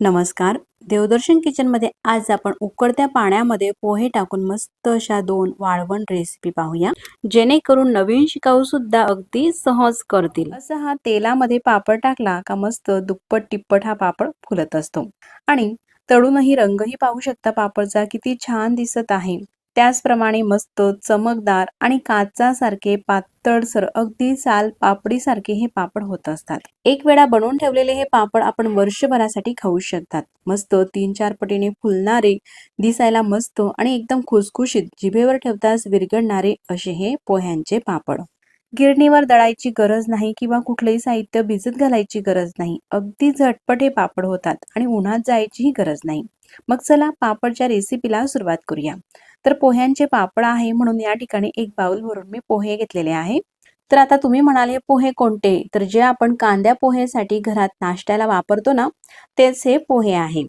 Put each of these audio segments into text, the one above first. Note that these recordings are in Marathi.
नमस्कार. देवदर्शन किचनमध्ये आज आपण उकळत्या पाण्यामध्ये पोहे टाकून मस्त अशा 2 वाळवण रेसिपी पाहूया, जेणेकरून नवीन शिकाऊ सुद्धा अगदी सहज करतील. असा हा तेलामध्ये पापड टाकला का मस्त दुप्पट तिप्पट हा पापड फुलत असतो आणि तळूनही रंगही पाहू शकता पापडचा किती छान दिसत आहे. त्याचप्रमाणे मस्त चमकदार आणि काचासारखे पातळसर अगदी साल पापडीसारखे हे पापड होत असतात. एक वेळा बनवून ठेवलेले हे पापड आपण वर्षभरासाठी खाऊ शकतात. मस्त 3-4 पटीने फुलणारे, दिसायला मस्त आणि एकदम खुसखुशीत, जिभेवर ठेवताच विरघळणारे असे हे पोह्यांचे पापड. गिरणीवर दळायची गरज नाही किंवा कुठलेही साहित्य भिजत घालायची गरज नाही. अगदी झटपट हे पापड होतात आणि उन्हात जायचीही गरज नाही. मग चला पापडच्या रेसिपीला सुरुवात करूया. तर पोह्यांचे पापड आहे म्हणून या ठिकाणी एक बाउल भरून मी पोहे घेतलेले आहे. तर आता तुम्ही म्हणाल हे पोहे कोणते? तर जे आपण कांद्या पोहेसाठी घरात नाश्त्याला वापरतो ना, तेच हे पोहे आहे.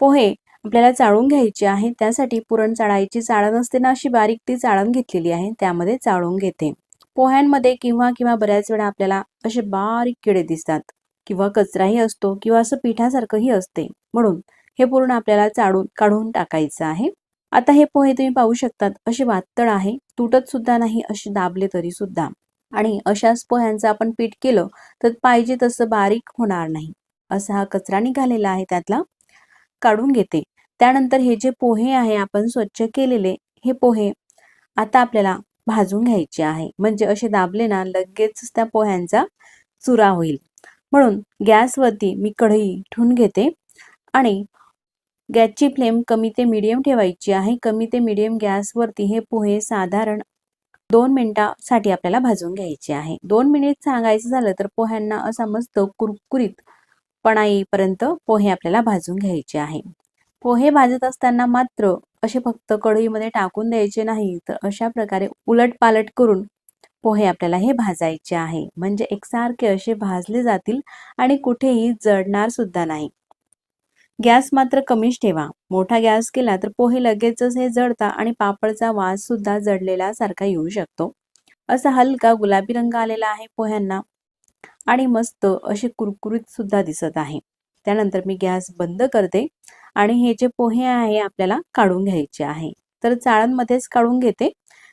पोहे आपल्याला चाळून घ्यायचे आहे. त्यासाठी पुरण चाळायची चाळण असते ना, अशी बारीक ती चाळण घेतलेली आहे. त्यामध्ये चाळून घेते. पोह्यांमध्ये किंवा बऱ्याच वेळा आपल्याला असे बारीक किडे दिसतात किंवा कचराही असतो किंवा असं पिठासारखंही असते. म्हणून हे पूर्ण आपल्याला चाळून काढून टाकायचं आहे. आता हे पोहे तुम्ही पाहू शकतात असे वातळ आहे, तुटत सुद्धा नाही असे दाबले तरी सुद्धा. आणि अशाच पोह्यांचं आपण पीठ केलं तर पाहिजे तसं बारीक होणार नाही. असा हा कचरा निघालेला आहे त्यातला काढून घेते. त्यानंतर हे जे पोहे आहे आपण स्वच्छ केलेले हे पोहे आता आपल्याला भाजून घ्यायचे आहे. म्हणजे असे दाबले ना लगेच त्या पोह्यांचा चुरा होईल. म्हणून गॅसवरती मी कढई ठेवून घेते आणि गॅसची फ्लेम कमी ते मीडियम ठेवायची आहे. कमी ते मीडियम गॅसवरती हे पोहे साधारण 2 मिनिटासाठी आपल्याला भाजून घ्यायचे आहे. 2 मिनिट सांगायचं झालं तर पोह्यांना असा मस्त कुरकुरीतपणा येईपर्यंत पोहे आपल्याला भाजून घ्यायचे आहे. पोहे भाजत असताना मात्र असे फक्त कढईमध्ये टाकून द्यायचे नाही, तर अशा प्रकारे उलटपालट करून पोहे आपल्याला हे भाजायचे आहे. म्हणजे एकसारखे असे भाजले जातील आणि कुठेही जळणार सुद्धा नाही. गॅस मात्र कमीच ठेवा. मोठा गॅस केला तर पोहे लगेचच हे जळता आणि पापडचा वास सुद्धा जळलेला सारखा येऊ शकतो. असा हलका गुलाबी रंग आलेला आहे पोह्यांना आणि मस्त असे कुरकुरीत सुद्धा दिसत आहे. त्यानंतर मी गॅस बंद करते आणि हे जे पोहे आहे आपल्याला काढून घ्यायचे आहे. तर चाळणमध्येच काढून घेते,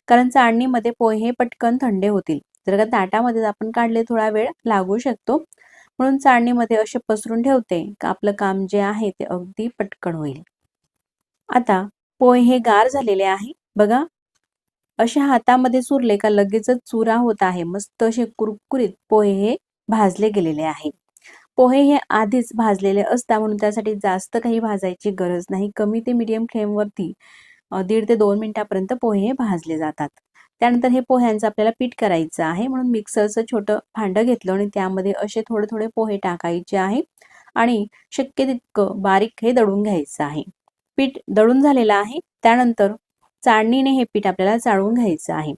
कारण चाळणीमध्ये पोहे पटकन थंड होतील. जर का ताटामध्ये आपण काढले थोडा वेळ लागू शकतो. म्हणून चाळणीमध्ये असे पसरून ठेवते का आपलं काम जे आहे ते अगदी पटकन होईल. आता पोहे हे गार झालेले आहे बघा. अशा हातामध्ये चुरले का लगेचच चुरा होत आहे. मस्त असे कुरकुरीत पोहे हे भाजले गेलेले आहे. पोहे हे आधीच भाजलेले असतात म्हणून त्यासाठी जास्त काही भाजायची गरज नाही. कमी ते मीडियम फ्लेमवरती 1.5 ते 2 मिनिटापर्यंत पोहे हे भाजले जातात. त्यानंतर हे पोह्यांचं आपल्याला पीठ करायचं आहे म्हणून मिक्सरचं छोटं भांडं घेतलं आणि त्यामध्ये असे थोडे थोडे पोहे टाकायचे आहे आणि शक्य तितकं बारीक हे दळून घ्यायचं आहे. पीठ दळून झालेलं आहे. त्यानंतर चाळणीने हे पीठ आपल्याला चाळून घ्यायचं आहे.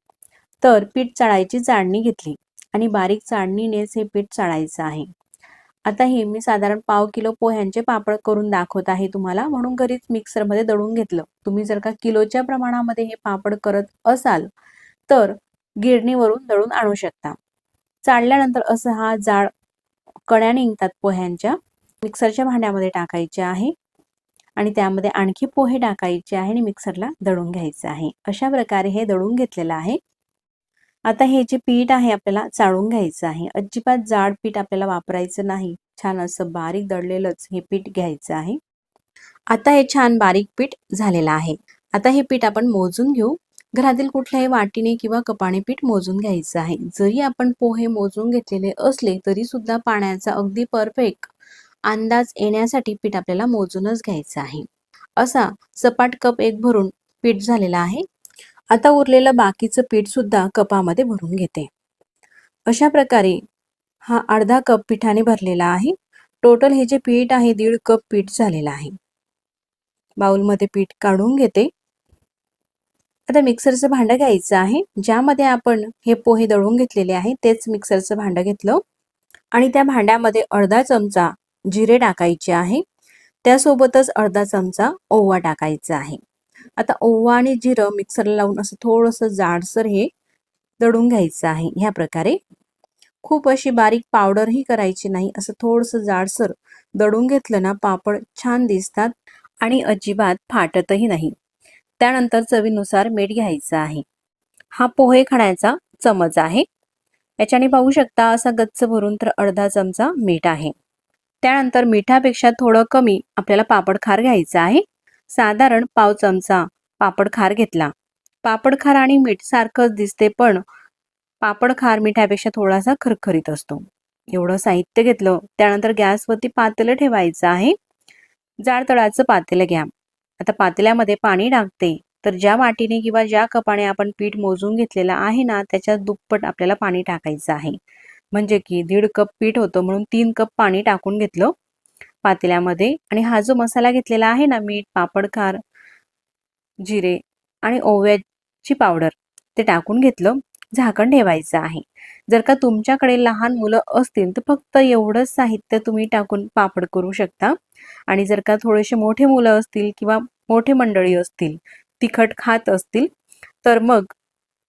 तर पीठ चाळायची चाळणी घेतली आणि बारीक चाळणीनेच हे पीठ चाळायचं आहे. आता हे मी साधारण पाव किलो पोह्यांचे पापड करून दाखवत आहे तुम्हाला, म्हणून घरीच मिक्सरमध्ये दळून घेतलं. तुम्ही जर का किलोच्या प्रमाणामध्ये हे पापड करत असाल तर गिरणीवरून दळून आणू शकता. चाळल्यानंतर असं हा जाड कण्या निघतात पोह्यांच्या. मिक्सरच्या भांड्यामध्ये टाकायचे आहे आणि त्यामध्ये आणखी पोहे टाकायचे आहे आणि मिक्सरला दळून घ्यायचं आहे. अशा प्रकारे हे दळून घेतलेलं आहे. आता हे जे पीठ आहे आपल्याला चाळून घ्यायचं आहे. अजिबात जाड पीठ आपल्याला वापरायचं नाही. छान असं बारीक दळलेलंच हे पीठ घ्यायचं आहे. आता हे छान बारीक पीठ झालेलं आहे. आता हे पीठ आपण मोजून घेऊ. घरातील कुठल्याही वाटीने किंवा कपाने पीठ मोजून घ्यायचं आहे. जरी आपण पोहे मोजून घेतलेले असले तरी सुद्धा पाण्याचा अगदी परफेक्ट अंदाज येण्यासाठी पीठ आपल्याला मोजूनच घ्यायचं आहे. असा सपाट कप एक भरून पीठ झालेला आहे. आता उरलेलं बाकीचं पीठ सुद्धा कपामध्ये भरून घेते. अशा प्रकारे हा अर्धा कप पिठाने भरलेला आहे. टोटल हे जे पीठ आहे 1.5 कप पीठ झालेलं आहे. बाउलमध्ये पीठ काढून घेते. आता मिक्सरचं भांडं घ्यायचं आहे. ज्यामध्ये आपण हे पोहे दळून घेतलेले आहे तेच मिक्सरचं भांडं घेतलं आणि त्या भांड्यामध्ये अर्धा चमचा जिरे टाकायचे आहे. त्यासोबतच अर्धा चमचा ओवा टाकायचा आहे. आता ओवा आणि जिरं मिक्सरला लावून असं थोडंसं जाडसर हे दळून घ्यायचं आहे. ह्या प्रकारे खूप अशी बारीक पावडरही करायची नाही, असं थोडंसं जाडसर दळून घेतलं ना पापड छान दिसतात आणि अजिबात फाटतही नाही. त्यानंतर चवीनुसार मीठ घ्यायचं आहे. हा पोहे खाण्याचा चमच आहे. याच्याने पाहू शकता असा गच्च भरून तर अर्धा चमचा मीठ आहे. त्यानंतर मिठापेक्षा थोडं कमी आपल्याला पापड खार घ्यायचं आहे. साधारण पाव चमचा पापड खार घेतला. पापड खार आणि मीठ सारखंच दिसते, पण पापड खार मिठापेक्षा थोडासा खरखरीत असतो. एवढं साहित्य घेतलं. त्यानंतर गॅसवरती पातेलं ठेवायचं आहे. जाड तळाचं पातेलं घ्या. आता पातेल्यामध्ये पाणी टाकते. तर ज्या वाटीने किंवा ज्या कपाने आपण पीठ मोजून घेतलेलं आहे ना, त्याच्या दुप्पट आपल्याला पाणी टाकायचं आहे. म्हणजे की 1.5 कप पीठ होतं म्हणून 3 कप पाणी टाकून घेतलं पातेल्यामध्ये. आणि हा जो मसाला घेतलेला आहे ना, मीठ, पापड खार, जिरे आणि ओव्याची पावडर ते टाकून घेतलं. झाकण ठेवायचं आहे. जर का तुमच्याकडे लहान मुलं असतील तर फक्त एवढंच साहित्य तुम्ही टाकून पापड करू शकता. आणि जर का थोडेसे मोठे मुलं असतील किंवा मोठे मंडळी असतील, तिखट खात असतील, तर मग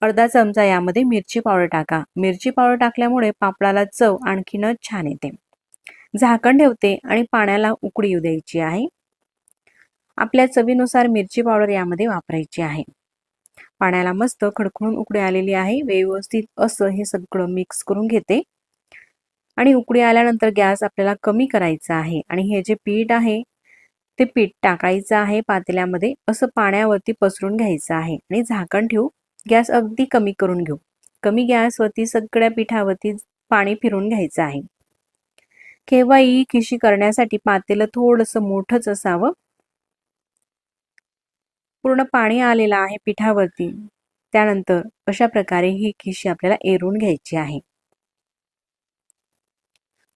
अर्धा चमचा यामध्ये मिरची पावडर टाका. मिरची पावडर टाकल्यामुळे पापडाला चव आणखीनच छान येते. झाकण ठेवते आणि पाण्याला उकळी येऊ द्यायची आहे. आपल्या चवीनुसार मिरची पावडर यामध्ये वापरायची आहे. पाण्याला मस्त खडखडून उकळी आलेली आहे. व्यवस्थित असं हे सगळं मिक्स करून घेते आणि उकळी आल्यानंतर गॅस आपल्याला कमी करायचा आहे. आणि हे जे पीठ आहे ते पीठ टाकायचं आहे पातेल्यामध्ये. असं पाण्यावरती पसरून घ्यायचं आहे आणि झाकण ठेवू. गॅस अगदी कमी करून घेऊ. कमी गॅसवरती सगळ्या पिठावरती पाणी फिरून घ्यायचं आहे. केव्हाही खिशी करण्यासाठी पातेलं थोडंसं मोठंच असावं. पूर्ण पाणी आलेलं आहे पिठावरती. त्यानंतर अशा प्रकारे ही खिशी आपल्याला एरून घ्यायची आहे.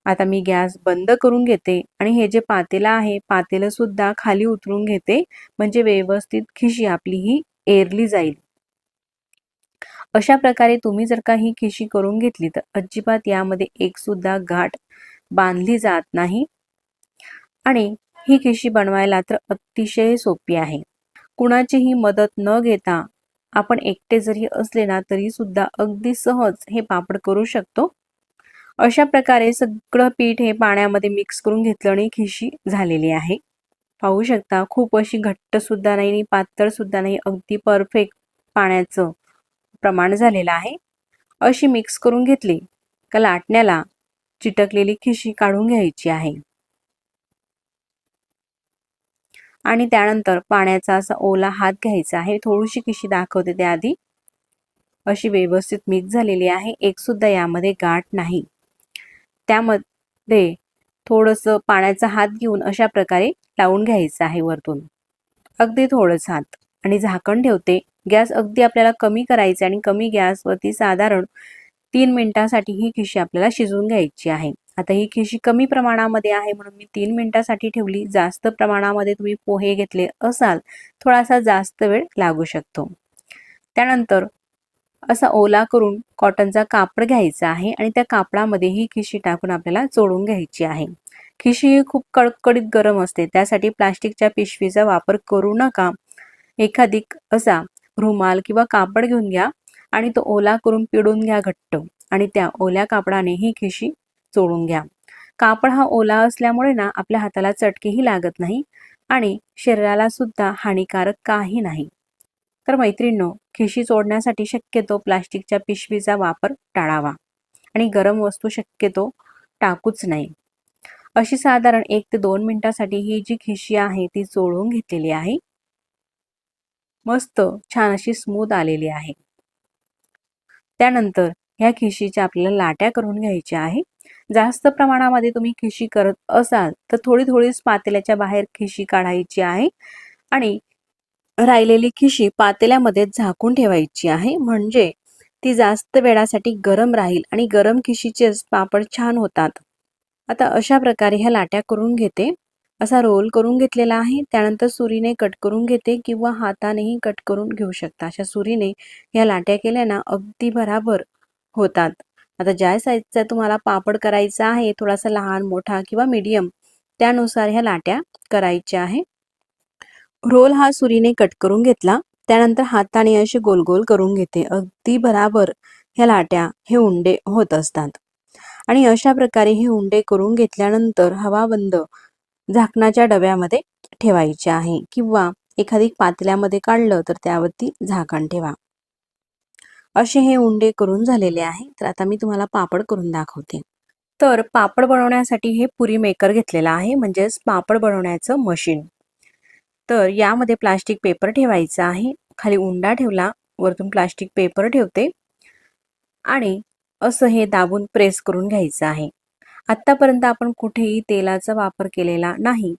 आता मी गॅस बंद करून घेते आणि हे जे पातेलं आहे पातेलं सुद्धा खाली उतरून घेते, म्हणजे व्यवस्थित खिशी आपली ही एरली जाईल. अशा प्रकारे तुम्ही जर का ही खिशी करून घेतली तर अजिबात यामध्ये एक सुद्धा गाठ बांधली जात नाही. आणि ही खिशी बनवायला तर अतिशय सोपी आहे. कुणाचीही मदत न घेता आपण एकटे जरी असले ना तरी सुद्धा अगदी सहज हे पापड करू शकतो. अशा प्रकारे सगळं पीठ हे पाण्यामध्ये मिक्स करून घेतलं आणि खिशी झालेली आहे. पाहू शकता खूप अशी घट्ट सुद्धा नाही आणि पातळ सुद्धा नाही, अगदी परफेक्ट पाण्याचं प्रमाण झालेलं आहे. अशी मिक्स करून घेतली का लाटण्याला चिटकलेली खिशी काढून घ्यायची आहे. आणि त्यानंतर पाण्याचा असा ओला हात घ्यायचा आहे. थोडीशी खिशी दाखवते त्याआधी. अशी व्यवस्थित मिक्स झालेली आहे. एक सुद्धा यामध्ये गाठ नाही. त्यामध्ये थोडंसं पाण्याचा हात घेऊन अशा प्रकारे लावून घ्यायचं आहे वरतून. अगदी थोडंच हात आणि झाकण ठेवते. गॅस अगदी आपल्याला कमी करायचा आणि कमी गॅसवरती साधारण 3 मिनिटांसाठी ही खिशी आपल्याला शिजवून घ्यायची आहे. आता ही खिशी कमी प्रमाणामध्ये आहे म्हणून मी 3 मिनिटांसाठी ठेवली. जास्त प्रमाणामध्ये तुम्ही पोहे घेतले असाल थोडासा जास्त वेळ लागू शकतो. त्यानंतर असा ओला करून कॉटनचा कापड घ्यायचा आहे आणि त्या कापडामध्ये ही खिशी टाकून आपल्याला चोळून घ्यायची आहे. खिशी ही खूप कडकडीत गरम असते, त्यासाठी प्लास्टिकच्या पिशवीचा वापर करू नका. एखादी असा रुमाल किंवा कापड घेऊन घ्या आणि तो ओला करून पिळून घ्या घट्ट आणि त्या ओल्या कापडाने ही खिशी चोळून घ्या. कापड हा ओला असल्यामुळे ना आपल्या हाताला चटकेही लागत नाही आणि शरीराला सुद्धा हानिकारक काही नाही. तर मैत्रिणींनो, खिशी चोळण्यासाठी शक्यतो प्लास्टिकच्या पिशवीचा वापर टाळावा आणि गरम वस्तू शक्यतो टाकूच नाही. अशी साधारण 1 ते 2 मिनिटांसाठी ही जी खिशी आहे ती चोळून घेतलेली आहे. मस्त छान अशी स्मूथ आलेली आहे. त्यानंतर ह्या खिशीच्या आपल्याला लाट्या करून घ्यायच्या आहे. जास्त प्रमाणामध्ये तुम्ही खिशी करत असाल तर थोडी थोडीच पातेल्याच्या बाहेर खिशी काढायची आहे आणि राहिलेली खिशी पातेल्यामध्ये झाकून ठेवायची आहे, म्हणजे ती जास्त वेळासाठी गरम राहील आणि गरम खिशीचेच पापड छान होतात. आता अशा प्रकारे ह्या लाट्या करून घेते. असा रोल करून घेतलेला आहे. त्यानंतर सुरीने कट करून घेते किंवा हातानेही कट करून घेऊ शकता. अशा सुरीने ह्या लाट्या केल्या ना अगदी बराबर होतात. आता ज्या साईजचा तुम्हाला पापड करायचा आहे, थोडासा लहान, मोठा किंवा मीडियम, त्यानुसार ह्या लाट्या करायच्या आहे. रोल हा सुरीने कट करून घेतला. त्यानंतर हाताने असे गोल गोल करून घेते. अगदी बराबर ह्या लाट्या हे उंडे होत असतात. आणि अशा प्रकारे हे उंडे करून घेतल्यानंतर हवा बंद झाकणाच्या डब्यामध्ये ठेवायचे आहे किंवा एखादी पातेल्यामध्ये काढलं तर त्यावरती झाकण ठेवा. असे हे उंडे करून झालेले आहे. तर आता मी तुम्हाला पापड करून दाखवते. तर पापड बनवण्यासाठी हे पुरी मेकर घेतलेला आहे, म्हणजेच पापड बनवण्याचं मशीन. तर यामध्ये प्लास्टिक पेपर ठेवायचा आहे. खाली उंडा ठेवला, वरतून प्लास्टिक पेपर ठेवते आणि असं हे दाबून प्रेस करून घ्यायचं आहे. आतापर्यंत आपण कुठेही तेलाचा वापर केलेला नाही.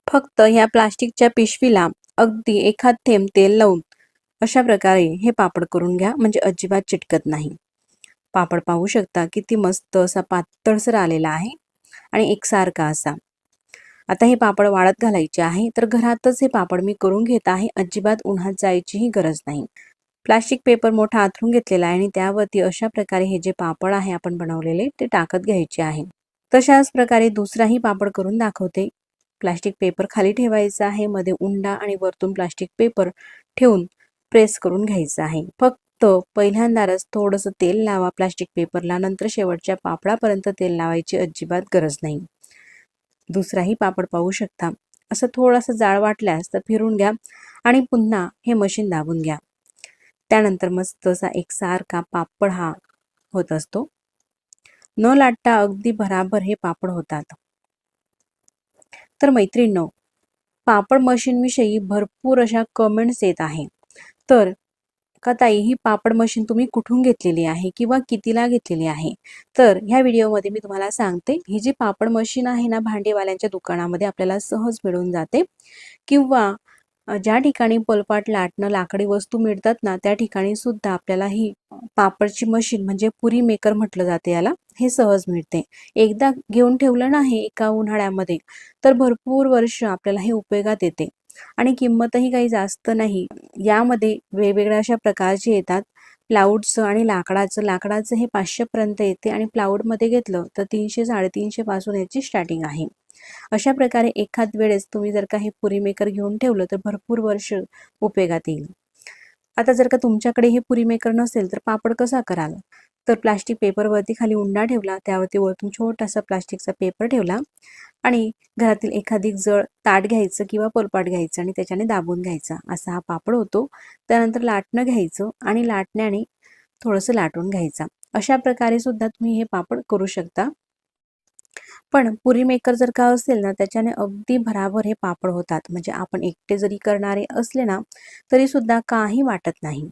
फक्त ह्या प्लास्टिकच्या पिशवीला अगदी एखाद थेंब तेल लावून अशा प्रकारे हे पापड करून घ्या, म्हणजे अजिबात चिटकत नाही. पापड पाहू शकता किती मस्त असा पातळसर आलेला आहे आणि एकसारखा असा. आता हे पापड वाळत घालायचे आहे. तर घरातच हे पापड मी करून घेत आहे. अजिबात उन्हात जायचीही गरज नाही. प्लास्टिक पेपर मोठा आथरून घेतलेला आहे आणि त्यावरती अशा प्रकारे हे जे पापड आहे आपण बनवलेले ते टाकत घ्यायचे आहे. तशाच प्रकारे दुसराही पापड करून दाखवते. प्लास्टिक पेपर खाली ठेवायचा आहे, मध्ये उंडा आणि वरतून प्लास्टिक पेपर ठेवून प्रेस करून घ्यायचं आहे. फक्त पहिल्यांदाच थोडंसं तेल लावा प्लास्टिक पेपरला, नंतर शेवटच्या पापडापर्यंत तेल लावायची अजिबात गरज नाही. दुसराही पापड पाहू शकता. असं थोडंसं जाळ वाटल्यास तर फिरून घ्या आणि पुन्हा हे मशीन दाबून घ्या. त्यानंतर मस्त असा एकसारखा पापड हा होत असतो. न लाटता अगदी भराभर हे पापड होतात. तर मैत्रिणींनो, पापड मशीन विषयी भरपूर अशा कमेंट्स येत आहे. तर का ताई, ही पापड मशीन तुम्ही कुठून घेतलेली आहे किंवा कितीला घेतलेली आहे? तर ह्या व्हिडिओमध्ये मी तुम्हाला सांगते. ही जी पापड मशीन आहे ना, भांडेवाल्यांच्या दुकानामध्ये आपल्याला सहज मिळून जाते किंवा ज्या ठिकाणी पोलपाट लाटणं लाकडी वस्तू मिळतात ना, त्या ठिकाणी सुद्धा आपल्याला ही पापडची मशीन म्हणजे पुरी मेकर म्हटलं जाते याला, हे सहज मिळते. एकदा घेऊन ठेवलं नाही एका उन्हाळ्यामध्ये तर भरपूर वर्ष आपल्याला हे उपयोगात येते आणि किंमतही काही जास्त नाही. यामध्ये वेगवेगळ्या अशा प्रकारचे येतात. प्लाऊडचं आणि लाकडाचं हे 500 पर्यंत येते आणि प्लाऊडमध्ये घेतलं तर 300-350 पासून याची स्टार्टिंग आहे. अशा प्रकारे एखाद वेळेस तुम्ही जर का हे पुरी मेकर घेऊन ठेवलं तर भरपूर वर्ष उपयोगात येईल. आता जर का तुमच्याकडे हे पुरी मेकर नसेल तर पापड कसा कराल? तर प्लास्टिक पेपरवरती खाली उंडा ठेवला, त्यावरती वरतून छोटासा प्लास्टिकचा पेपर ठेवला आणि घरातील एखादी जड ताट घ्यायचं किंवा पोलपाट घ्यायचं आणि त्याच्याने दाबून घ्यायचा. असा हा पापड होतो. त्यानंतर लाटणं घ्यायचं आणि लाटण्याने थोडंसं लाटून घ्यायचा. अशा प्रकारे सुद्धा तुम्ही हे पापड करू शकता. पण पुरी मेकर जर का असेल ना, त्याच्याने अगदी भराभर हे पापड होतात. म्हणजे आपण एकटे जरी करणारे असले ना, तरी सुद्धा काही वाटत नाही.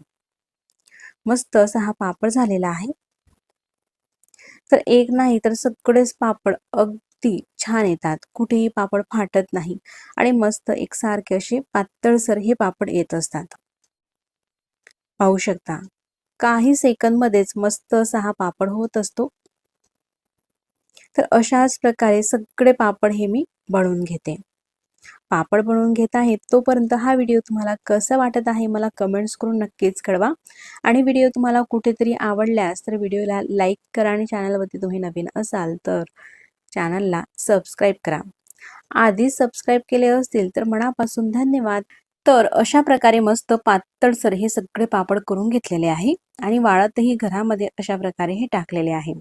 मस्त असा हा पापड झालेला आहे. तर एक नाही तर सगळेच पापड अगदी छान येतात. कुठेही पापड फाटत नाही आणि मस्त एकसारखे असे पातळसर हे पापड येत असतात. पाहू शकता, काही सेकंदमध्येच मस्त असा हा पापड होत असतो. तर अशाच प्रकारे सगळे पापड हे मी बनवून घेते. पापड बनवून घेत आहे तोपर्यंत हा व्हिडिओ तुम्हाला कसा वाटत आहे मला कमेंट्स करून नक्कीच कळवा. आणि व्हिडिओ तुम्हाला कुठेतरी आवडल्यास तर व्हिडिओला लाईक करा आणि चॅनलवरती तुम्ही नवीन असाल तर चॅनलला सबस्क्राईब करा. आधी सबस्क्राईब केले असतील तर मनापासून धन्यवाद. तर अशा प्रकारे मस्त पातळसर हे सगळे पापड करून घेतलेले आहे आणि वाळतही घरामध्ये अशा प्रकारे हे टाकलेले आहे.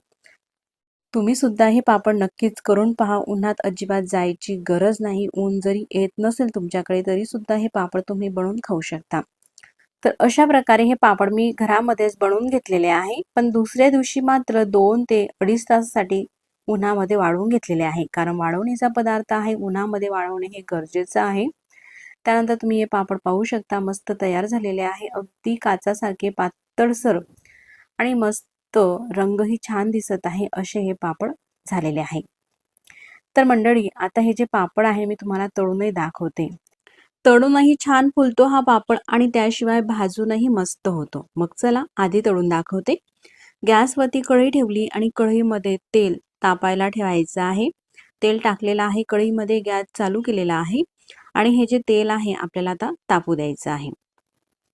तुम्ही सुद्धा हे पापड नक्कीच करून पहा. उन्हात अजिबात जायची गरज नाही. ऊन जरी येत नसेल तुमच्याकडे तरी सुद्धा हे पापड तुम्ही बनवून खाऊ शकता. तर अशा प्रकारे हे पापड मी घरामध्येच बनवून घेतलेले आहे. पण दुसऱ्या दिवशी मात्र 2 ते 2.5 तासासाठी उन्हामध्ये वाळवून घेतलेले आहे. कारण वाळवणीचा पदार्थ आहे, उन्हामध्ये वाळवणे हे गरजेचं आहे. त्यानंतर तुम्ही हे पापड पाहू शकता, मस्त तयार झालेले आहे. अगदी काचासारखे पातळसर आणि मस्त रंगही छान दिसत आहे असे हे पापड झालेले आहे. तर मंडळी, आता हे जे पापड आहे मी तुम्हाला तळूनही दाखवते. तळूनही छान फुलतो हा पापड आणि त्याशिवाय भाजूनही मस्त होतो. मग चला आधी तळून दाखवते. गॅसवरती कढई ठेवली आणि कढईमध्ये तेल तापायला ठेवायचं आहे. तेल टाकलेलं आहे कढईमध्ये, गॅस चालू केलेला आहे आणि हे जे तेल आहे आपल्याला आता तापू द्यायचं आहे.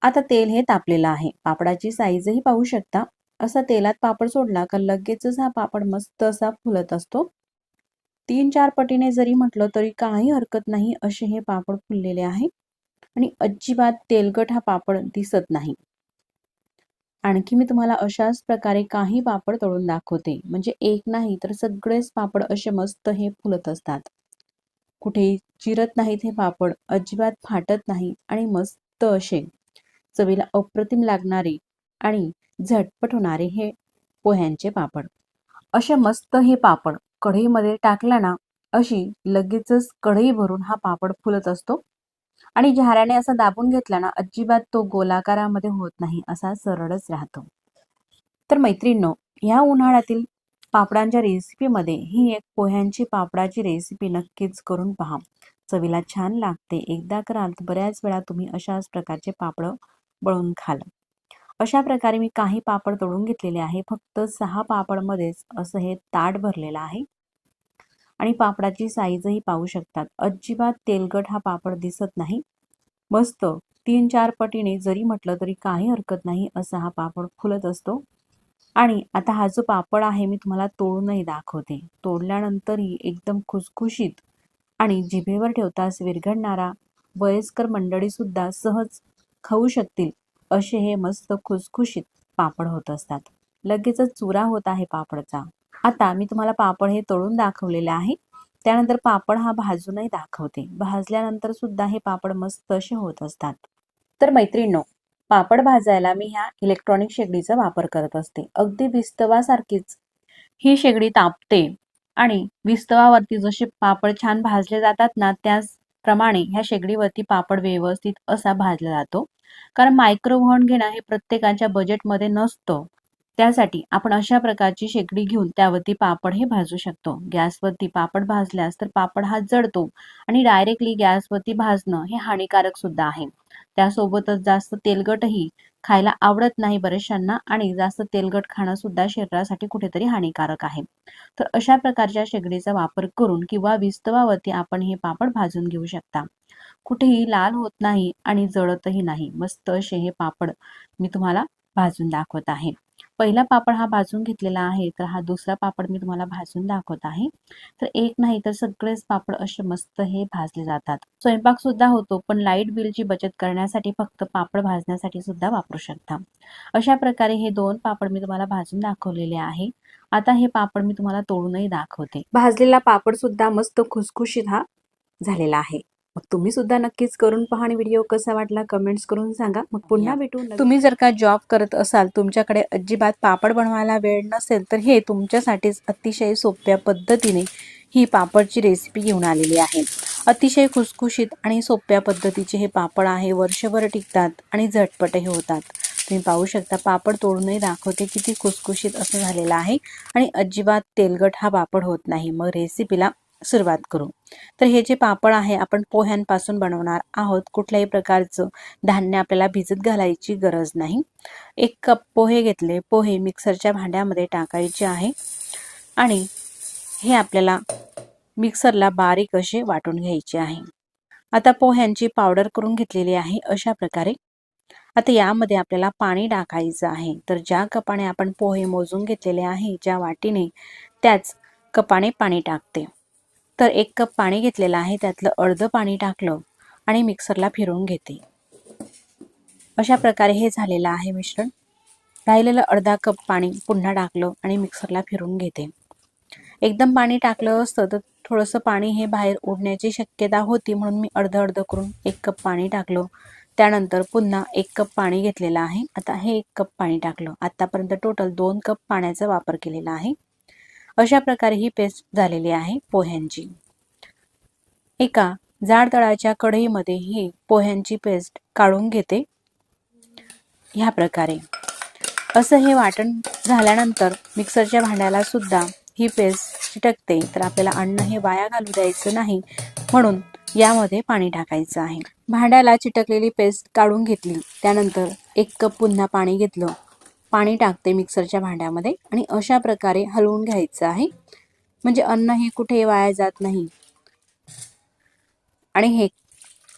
आता तेल हे तापलेलं आहे. पापडाची साईजही पाहू शकता. असा तेलात पापड सोडला का लगेचच हा पापड मस्त असा फुलत असतो. 3-4 पटीने जरी म्हटलं तरी काही हरकत नाही असे हे पापड फुललेले आहे आणि अजिबात तेलकट हा पापड दिसत नाही. आणखी मी तुम्हाला अशाच प्रकारे काही पापड तळून दाखवते. म्हणजे एक नाही तर सगळेच पापड असे मस्त हे फुलत असतात. कुठेही चिरत नाहीत हे पापड, अजिबात फाटत नाही आणि मस्त असे चवीला अप्रतिम लागणारे आणि झटपट होणारे हे पोह्यांचे पापड. असे मस्त हे पापड कढईमध्ये टाकला ना, अशी लगेचच कढई भरून हा पापड फुलत असतो आणि झाऱ्याने असा दाबून घेतला ना, अजिबात तो गोलाकारामध्ये होत नाही, असा सरळच राहतो. तर मैत्रिणींनो, या उन्हाळ्यातील पापडांच्या रेसिपीमध्ये ही एक पोह्यांची पापडाची रेसिपी नक्कीच करून पहा. चवीला छान लागते. एकदा कराल तर बऱ्याच वेळा तुम्ही अशाच प्रकारचे पापड बनवून खाल. अशा प्रकारे मी काही पापड तळून घेतलेले आहे. फक्त 6 पापडमध्येच असं हे ताट भरलेलं आहे आणि पापडाची साईजही पाहू शकतात. अजिबात तेलकट हा पापड दिसत नाही. मस्त 3-4 पटीने जरी म्हटलं तरी काही हरकत नाही, असा हा पापड फुलत असतो. आणि आता हा जो पापड आहे मी तुम्हाला तोडूनही दाखवते. तोडल्यानंतरही एकदम खुसखुशीत आणि जिभेवर ठेवताच विरघळणारा, वयस्कर मंडळी सुद्धा सहज खाऊ शकतील असे हे मस्त खुसखुशीत पापड होत असतात. लगेचच चुरा होत आहे पापडचा. आता मी तुम्हाला पापड हे तळून दाखवलेले आहे. त्यानंतर पापड हा भाजूनही दाखवते. भाजल्यानंतर सुद्धा हे पापड मस्त असे होत असतात. तर मैत्रिणींनो, पापड भाजायला मी ह्या इलेक्ट्रॉनिक शेगडीचा वापर करत असते. अगदी विस्तवासारखीच ही शेगडी तापते आणि विस्तवावरती जसे पापड छान भाजले जातात ना, त्याचप्रमाणे ह्या शेगडीवरती पापड व्यवस्थित असा भाजला जातो. कारण मायक्रोव्हन घेणं हे प्रत्येकाच्या बजेटमध्ये नसतं. त्यासाठी आपण अशा प्रकारची शेगडी घेऊन त्यावरती पापड हे भाजू शकतो. गॅसवरती पापड भाजल्यास तर पापड हा जळतो आणि डायरेक्टली गॅसवरती भाजणं हे हानिकारक सुद्धा आहे. त्यासोबतच जास्त तेलकटही खायला आवडत नाही बरेचशांना आणि जास्त तेलकट खाणं सुद्धा शरीरासाठी कुठेतरी हानिकारक आहे. तर अशा प्रकारच्या शेगडीचा वापर करून किंवा विस्तवावरती आपण हे पापड भाजून घेऊ शकता. कुठेही लाल होत नाही आणि जळतही नाही. मस्त असे हे पापड मी तुम्हाला भाजून दाखवत आहे. पहिला पापड हा भाजून घेतलेला आहे, तर हा दुसरा पापड मी तुम्हाला भाजून दाखवत आहे. तर एक नाही तर सगळेच पापड असे मस्त हे भाजले जातात. स्वयंपाक सुद्धा होतो, पण लाईट बिलची बचत करण्यासाठी फक्त पापड भाजण्यासाठी सुद्धा वापरू शकता. अशा प्रकारे हे 2 पापड मी तुम्हाला भाजून दाखवलेले आहे. आता हे पापड मी तुम्हाला तोडूनही दाखवते. भाजलेला पापड सुद्धा मस्त खुसखुशीत हा झालेला आहे. मग तुम्ही सुद्धा नक्कीच करून पहा आणि व्हिडिओ कसा वाटला कमेंट्स करून सांगा. मग पुन्हा भेटू. तुम्ही जर का जॉब करत असाल, तुमच्याकडे अजिबात पापड बनवायला वेळ नसेल, तर हे तुमच्यासाठीच अतिशय सोप्या पद्धतीने ही पापडची रेसिपी घेऊन आलेली आहे. अतिशय खुसखुशीत आणि सोप्या पद्धतीचे हे पापड आहे. वर्षभर टिकतात आणि झटपटही होतात. तुम्ही पाहू शकता, पापड तोडूनही दाखवते किती खुसखुशीत असं झालेलं आहे आणि अजिबात तेलकट हा पापड होत नाही. मग रेसिपीला सुरुवात करू. तर हे जे पापड आहे आपण पोह्यांपासून बनवणार आहोत. कुठल्याही प्रकारचं धान्य आपल्याला भिजत घालायची गरज नाही. 1 कप पोहे घेतले. पोहे मिक्सरच्या भांड्यामध्ये टाकायचे आहे आणि हे आपल्याला मिक्सरला बारीक असे वाटून घ्यायचे आहे. आता पोह्यांची पावडर करून घेतलेली आहे अशा प्रकारे. आता यामध्ये आपल्याला पाणी टाकायचं आहे. तर ज्या कपाने आपण पोहे मोजून घेतलेले आहे, ज्या वाटीने, त्याच कपाने पाणी टाकते. तर 1 कप पाणी घेतलेलं आहे, त्यातलं अर्धं पाणी टाकलं आणि मिक्सरला फिरवून घेते. अशा प्रकारे हे झालेलं आहे मिश्रण. राहिलेलं अर्धा कप पाणी पुन्हा टाकलं आणि मिक्सरला फिरवून घेते. एकदम पाणी टाकलं असतं तर थोडंसं पाणी हे बाहेर उडण्याची शक्यता होती, म्हणून मी अर्धं करून 1 कप पाणी टाकलं. त्यानंतर पुन्हा 1 कप पाणी घेतलेलं आहे. आता हे 1 कप पाणी टाकलं. आतापर्यंत टोटल 2 कप पाण्याचा वापर केलेला आहे. अशा प्रकारे ही पेस्ट झालेली आहे पोह्यांची. एका जाड तळाच्या कढईमध्ये ही पोह्यांची पेस्ट काढून घेते. ह्या प्रकारे असं हे वाटण झाल्यानंतर मिक्सरच्या भांड्याला सुद्धा ही पेस्ट चिटकते. तर आपल्याला अन्न हे वाया घालू द्यायचं नाही, म्हणून यामध्ये पाणी टाकायचं आहे. भांड्याला चिटकलेली पेस्ट काढून घेतली. त्यानंतर 1 कप पुन्हा पाणी घेतलं. पाणी टाकते मिक्सरच्या भांड्यामध्ये आणि अशा प्रकारे हलवून घ्यायचं आहे, म्हणजे अन्न हे कुठे वाया जात नाही. आणि हे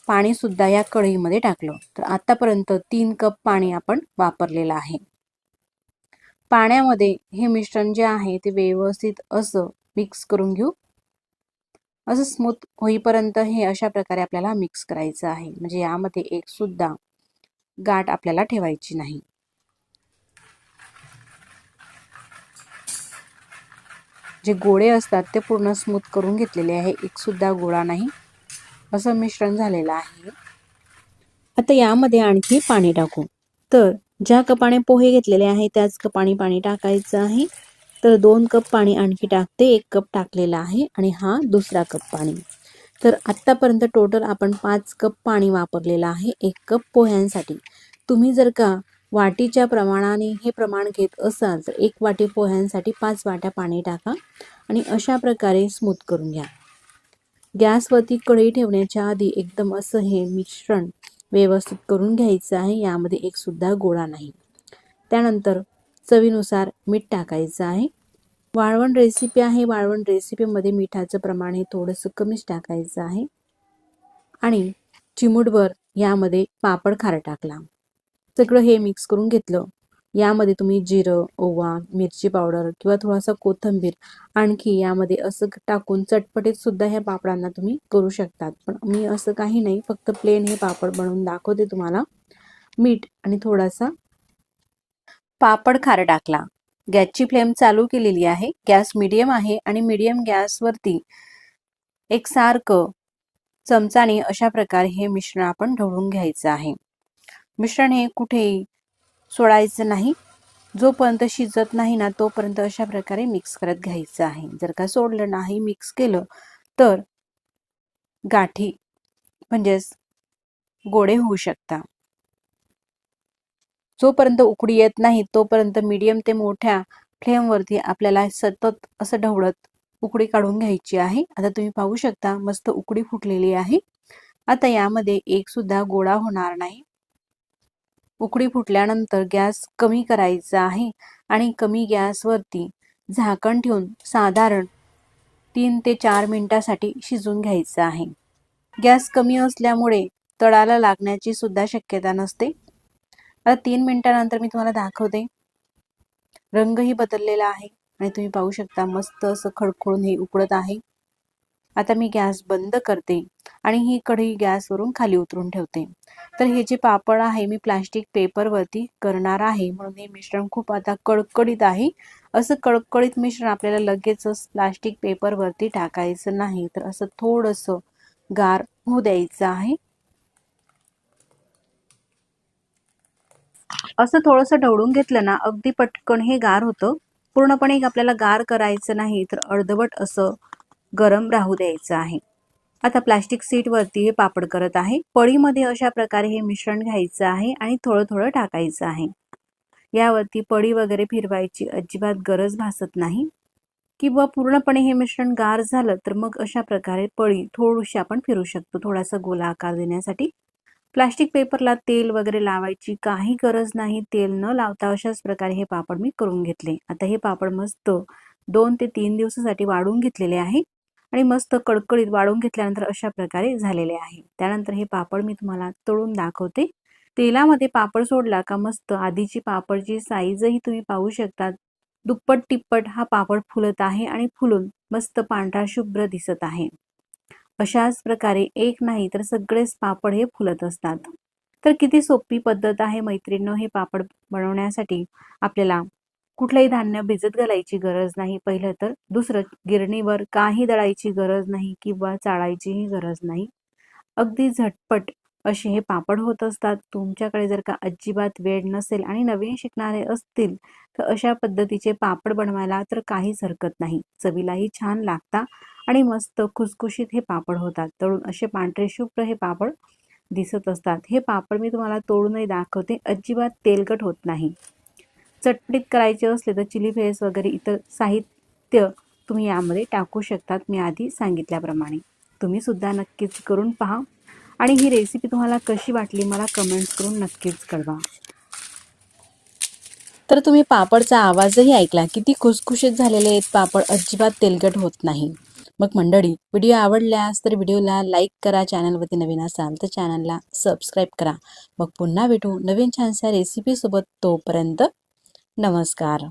पाणी सुद्धा या कढईमध्ये टाकलं. तर आतापर्यंत 3 कप पाणी आपण वापरलेलं आहे. पाण्यामध्ये हे मिश्रण जे आहे ते व्यवस्थित असं मिक्स करून घेऊ. असं स्मूथ होईपर्यंत हे अशा प्रकारे आपल्याला मिक्स करायचं आहे, म्हणजे यामध्ये एक सुद्धा गाठ आपल्याला ठेवायची नाही. जे गोळे असतात ते पूर्ण स्मूथ करून घेतलेले आहे, एक सुद्धा गोळा नाही असं मिश्रण झालेलं आहे। आता यामध्ये आणखी पाणी टाकू। तर ज्या कपाने पोहे घेतलेले आहे त्याच कपाने पाणी टाकायचं आहे। तर 2 कप पाणी आणखी टाकते, 1 कप टाकलेला आहे आणि हा दुसरा कप पाणी। तर आत्तापर्यंत टोटल आपण 5 कप पाणी वापरलेलं आहे 1 कप पोह्यांसाठी। तुम्ही जर का वाटीच्या प्रमाणाने हे प्रमाण घेत असाल तर 1 वाटी पोह्यांसाठी 5 वाट्या पाणी टाका आणि अशा प्रकारे स्मूथ करून घ्या। गॅसवरती कढई ठेवण्याच्या आधी एकदम असं हे मिश्रण व्यवस्थित करून घ्यायचं आहे, यामध्ये एक सुद्धा गोळा नाही। त्यानंतर चवीनुसार मीठ टाकायचं आहे। वाळवण रेसिपी आहे, वाळवण रेसिपीमध्ये मिठाचं प्रमाण हे थोडंसं कमीच टाकायचं आहे आणि चिमूटभर यामध्ये पापड खार टाकला। सगळं हे मिक्स करून घेतलं। यामध्ये तुम्ही जिरं, ओवा, मिरची पावडर किंवा थोडासा कोथिंबीर आणखी यामध्ये असं टाकून चटपटीत सुद्धा ह्या पापडांना तुम्ही करू शकतात, पण मी असं काही नाही, फक्त प्लेन हे पापड बनवून दाखवते तुम्हाला। मीठ आणि थोडासा पापड खार टाकला। गॅसची फ्लेम चालू केलेली आहे, गॅस मीडियम आहे आणि मीडियम गॅसवरती एकसारखं चमचाने अशा प्रकारे हे मिश्रण आपण ढवळून घ्यायचं आहे। मिश्रण हे कुठेही सोडायचं नाही, जोपर्यंत शिजत नाही ना तोपर्यंत अशा प्रकारे मिक्स करत घ्यायचं आहे। जर का सोडलं नाही, मिक्स केलं तर गाठी म्हणजेच गोळे होऊ शकतात। जोपर्यंत उकडी येत नाही तोपर्यंत मीडियम ते मोठ्या फ्लेमवरती आपल्याला सतत असं ढवळत उकडी काढून घ्यायची आहे। आता तुम्ही पाहू शकता मस्त उकडी फुटलेली आहे। आता यामध्ये एक सुद्धा गोळा होणार नाही। उकडी फुटल्यानंतर गॅस कमी करायचा आहे आणि कमी गॅसवरती झाकण ठेवून साधारण 3 ते 4 मिनिटांसाठी शिजून घ्यायचं आहे। गॅस कमी असल्यामुळे तळाला लागण्याची सुद्धा शक्यता नसते। आता 3 मिनिटांनंतर मी तुम्हाला दाखवते। रंगही बदललेला आहे आणि तुम्ही पाहू शकता मस्त असं खडखडून हे उकळत आहे। आता मी गॅस बंद करते आणि ही कढई गॅसवरून खाली उतरून ठेवते। तर हे जे पापड आहे मी प्लास्टिक पेपरवरती करणार आहे, म्हणून हे मिश्रण खूप आता कडकडीत आहे। असं कडकडीत मिश्रण आपल्याला लगेचच प्लास्टिक पेपरवरती टाकायचं नाही, तर असं थोडंसं गार होऊ द्यायचं आहे। असं थोडंसं ढवळून घेतलं ना अगदी पटकन हे गार होतं। पूर्णपणे आपल्याला गार करायचं नाही, तर अर्धवट असं गरम राहू द्यायचं आहे। आता प्लास्टिक सीट वरती हे पापड करत आहे। पळीमध्ये अशा प्रकारे हे मिश्रण घ्यायचं आहे आणि थोडं थोडं टाकायचं आहे। यावरती पळी वगैरे फिरवायची अजिबात गरज भासत नाही, किंवा पूर्णपणे हे मिश्रण गार झालं तर मग अशा प्रकारे पळी थोडीशी आपण फिरू शकतो, थोडासा गोला आकार देण्यासाठी। प्लास्टिक पेपरला तेल वगैरे लावायची काही गरज नाही, तेल न लावता अशाच प्रकारे हे पापड मी करून घेतले। आता हे पापड मस्त 2 ते 3 दिवसासाठी वाळून घेतलेले आहे आणि मस्त कडकडीत वाळून घेतल्यानंतर अशा प्रकारे झालेले आहे। त्यानंतर हे पापड मी तुम्हाला तळून दाखवते। तेलामध्ये पापड सोडला का मस्त आधीची पापडची साईजही तुम्ही पाहू शकता, दुप्पट तिप्पट हा पापड फुलत आहे आणि फुलून मस्त पांढरा शुभ्र दिसत आहे। अशाच प्रकारे एक नाही तर सगळेच पापड हे फुलत असतात। तर किती सोपी पद्धत आहे मैत्रिणींनो हे पापड बनवण्यासाठी। आपल्याला कुठलेही धान्य भिजत घालायची गरज नाही पहिलं तर, दुसरं गिरणीवर काही दळायची गरज नाही किंवा चाळायचीही गरज नाही। अगदी झटपट असे हे पापड होत असतात। तुमच्याकडे जर का अजिबात वेळ नसेल आणि नवीन शिकणारे असतील तर अशा पद्धतीचे पापड बनवायला तर काहीच हरकत नाही, चवीलाही छान लागतात आणि मस्त खुसखुशीत हे पापड होतात। तळून असे पांढरे शुभ्र हे पापड दिसत असतात। हे पापड मी तुम्हाला तोडूनही दाखवते, अजिबात तेलकट होत नाही। चटपटीत करायचे असले तर चिली फ्लेक्स वगैरे इतर साहित्य तुम्ही यामध्ये टाकू शकतात, मी आधी सांगितल्याप्रमाणे। तुम्ही सुद्धा नक्कीच करून पहा आणि ही रेसिपी तुम्हाला कशी वाटली मला कमेंट्स करून नक्कीच कळवा। तर तुम्ही पापडचा आवाजही ऐकला, किती खुसखुशीत झालेले आहेत पापड, अजिबात तेलकट होत नाही। मग मंडळी, व्हिडिओ आवडल्यास तर व्हिडिओला लाईक करा, चॅनलवरती नवीन असाल तर चॅनलला सबस्क्राईब करा। मग पुन्हा भेटू नवीन छानशा रेसिपी सोबत, तोपर्यंत नमस्कार।